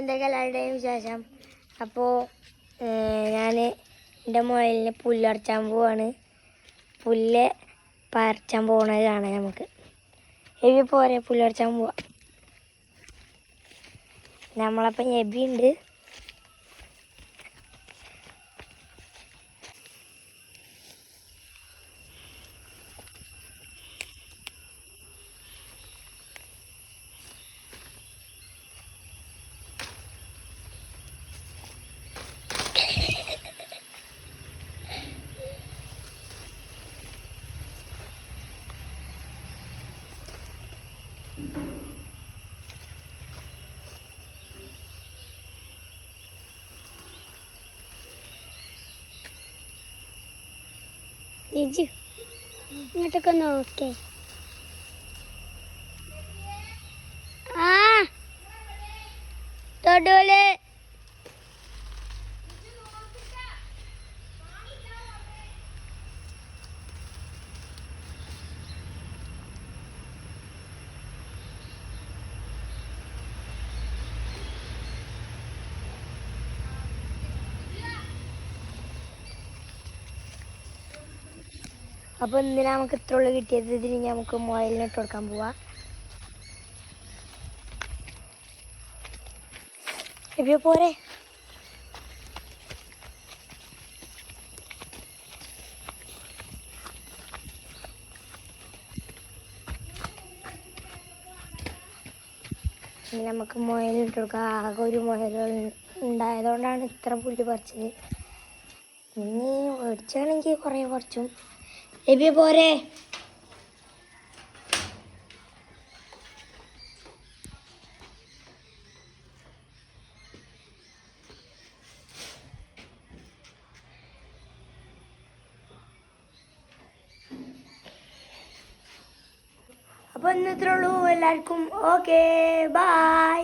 എന്തൊക്കെ എല്ലാവരുടെയും വിശേഷം. അപ്പോൾ ഞാൻ എൻ്റെ മുയലിന് പുല്ലറച്ചാൻ പോവാണ്. പുല്ല് പറിച്ചാൻ പോകണത് കാണാം നമുക്ക്. എബി പോരെ പുല്ലറച്ചാൻ പോവാം. നമ്മളപ്പം എബി ഉണ്ട്. ഇങ്ങോട്ടൊക്കെ നോക്കേ. ആ തൊടുവല് അപ്പോൾ ഇന്നലെ നമുക്ക് ഇത്ര ഉള്ളു കിട്ടിയത്. ഇതിന് നമുക്ക് മുയലിന് ഇട്ട് കൊടുക്കാൻ പോവാം. എബിയോ പോരെ. ഇനി നമുക്ക് മുയലിന് ഇട്ട് കൊടുക്കാം. ആകെ ഒരു മുയൽ ഉണ്ടായതുകൊണ്ടാണ് ഇത്ര പുല്ല് പറിച്ചത്. ഇനി മേടിച്ചാണെങ്കിൽ കുറേ പറിച്ചും. എബിയോ പോരെ. അപ്പോൾ ഇന്നത്രേ ഉള്ളൂ. എല്ലാവർക്കും ഓക്കേ, ബൈ.